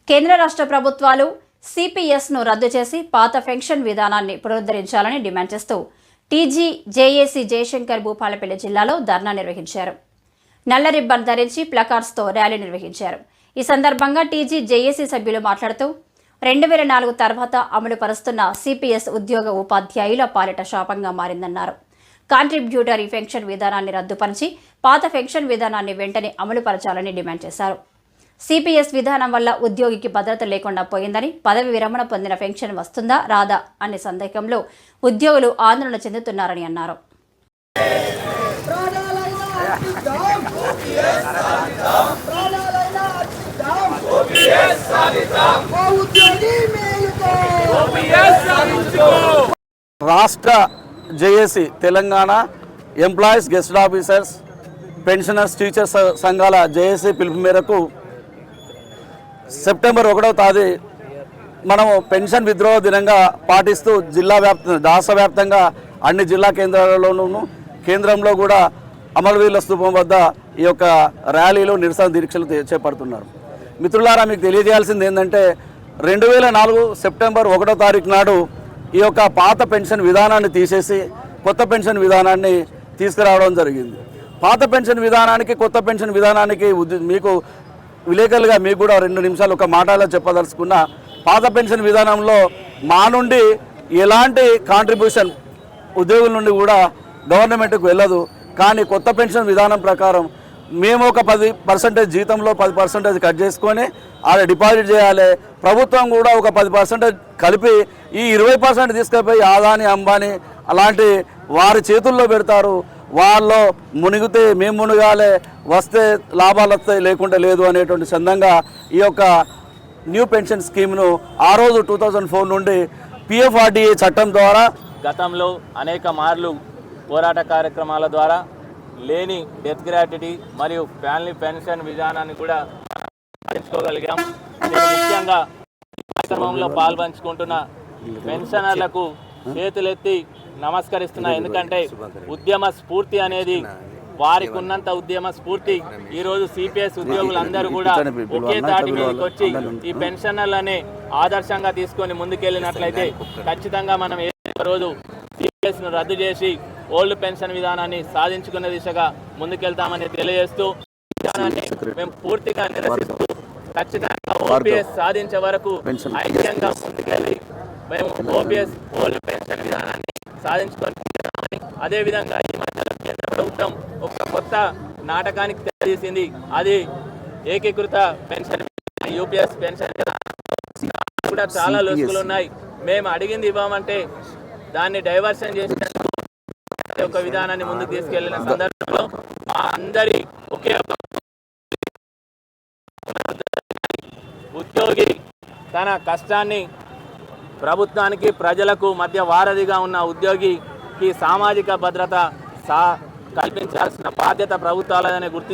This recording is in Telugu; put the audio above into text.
కేంద్ర రాష్ట్ర ప్రభుత్వాలు సిపిఎస్ను రద్దు చేసి పాత పెన్షన్ విధానాన్ని పునరుద్ధరించాలని డిమాండ్ చేస్తూ టీజీ జేఏసీ జయశంకర్ భూపాలపల్లి జిల్లాలో ధర్నా నిర్వహించారు. నల్ల రిబ్బన్ ధరించి ప్లకార్డ్స్తో ర్యాలీ నిర్వహించారు. ఈ సందర్భంగా టీజీ జేఏసీ సభ్యులు మాట్లాడుతూ 2004 తర్వాత అమలు పరుస్తున్న సిపిఎస్ ఉద్యోగ ఉపాధ్యాయుల పాలిట శాపంగా మారిందన్నారు. కాంట్రిబ్యూటరీ పెన్షన్ విధానాన్ని రద్దుపరిచి పాత పెన్షన్ విధానాన్ని వెంటనే అమలుపరచాలని డిమాండ్ చేశారు. సిపిఎస్ విధానం వల్ల ఉద్యోగికి భద్రత లేకుండా పోయిందని, పదవి విరమణ పొందిన పెన్షన్ వస్తుందా రాదా అనే సందేహంలో ఉద్యోగులు ఆందోళన చెందుతున్నారని అన్నారు. రాష్ట్ర JAC Telangana employees guest officers pensioners teachers సంఘాల జేఏసీ పిలుపు మేరకు సెప్టెంబర్ 1వ తేదీ మనము పెన్షన్ విత్డ్రావల్ దినంగా పాటిస్తూ రాష్ట్ర వ్యాప్తంగా అన్ని జిల్లా కేంద్రాలలోనూ కేంద్రంలో కూడా అమరవీరుల స్తూపం వద్ద ఈ యొక్క ర్యాలీలు నిరసన దీక్షలు చేపడుతున్నారు. మిత్రులారా, మీకు తెలియజేయాల్సింది ఏంటంటే 2004 సెప్టెంబర్ 1వ తారీఖు నాడు ఈ యొక్క పాత పెన్షన్ విధానాన్ని తీసేసి కొత్త పెన్షన్ విధానాన్ని తీసుకురావడం జరిగింది. పాత పెన్షన్ విధానానికి కొత్త పెన్షన్ విధానానికి మీకు విలేకరులుగా మీకు కూడా 2 నిమిషాలు ఒక మాటలో చెప్పదలుచుకున్న, పాత పెన్షన్ విధానంలో మా నుండి ఎలాంటి కాంట్రిబ్యూషన్ ఉద్యోగుల నుండి కూడా గవర్నమెంట్కు వెళ్ళదు. కానీ కొత్త పెన్షన్ విధానం ప్రకారం మేము ఒక 10% జీతంలో 10% కట్ చేసుకొని అది డిపాజిట్ చేయాలి. ప్రభుత్వం కూడా ఒక 10% కలిపి ఈ 20% తీసుకుపోయి ఆదాని అంబానీ అలాంటి వారి చేతుల్లో పెడతారు. వాళ్ళు మునిగితే మేము మునగాలి, వస్తే లాభాలు వస్తాయి, లేకుంటే లేదు అనేటువంటి చందంగా ఈ యొక్క న్యూ పెన్షన్ స్కీమ్ను ఆ రోజు 2004 నుండి పిఎఫ్ఆర్డీఏ చట్టం ద్వారా గతంలో అనేక మార్లు పోరాట కార్యక్రమాల ద్వారా లేని డెత్ గ్రాట్యుటీ మరియు ఫ్యామిలీ పెన్షన్ విధానాన్ని కూడా తెలుసుకోగలిగాం. ముఖ్యంగా కార్యక్రమంలో పాల్పంచుకుంటున్న పెన్షనర్లకు చేతులెత్తి నమస్కరిస్తున్నా. ఎందుకంటే ఉద్యమ స్ఫూర్తి అనేది వారికి ఉన్నంత ఉద్యమ స్ఫూర్తి ఈరోజు సిపిఎస్ ఉద్యోగులందరూ కూడా ఒకే తాటి మీదకి వచ్చి ఈ పెన్షనర్లనే ఆదర్శంగా తీసుకొని ముందుకెళ్ళినట్లయితే ఖచ్చితంగా మనం ఏ రోజు సిపిఎస్ను రద్దు చేసి ఓల్డ్ పెన్షన్ విధానాన్ని సాధించుకునే దిశగా ముందుకెళ్తామని తెలియజేస్తూ విధానాన్ని మేము పూర్తిగా నిరసిస్తూ ఖచ్చితంగా ఓపీఎస్ సాధించే వరకు ఐక్యంగా ముందుకెళ్ళి మేము ఓపీఎస్ ఓల్డ్ పెన్షన్ విధానాన్ని సాధించుకొని అదేవిధంగా ఈ మధ్యలో కేంద్ర ప్రభుత్వం ఒక కొత్త నాటకానికి తెలిసింది. అది ఏకీకృత పెన్షన్ యూపీఎస్ పెన్షన్ కూడా చాలా లొసుగులు ఉన్నాయి. మేము అడిగింది ఇవ్వమంటే దాన్ని డైవర్షన్ చేసినందుకు ఒక విధానాన్ని ముందుకు తీసుకెళ్లిన సందర్భంలో మా అందరి ఒకే ఉద్యోగి తన కష్టాన్ని ప్రభుత్వానికి ప్రజలకు మధ్య వారధిగా ఉన్న ఉద్యోగికి సామాజిక భద్రత కల్పించాల్సిన బాధ్యత ప్రభుత్వాలనే గుర్తు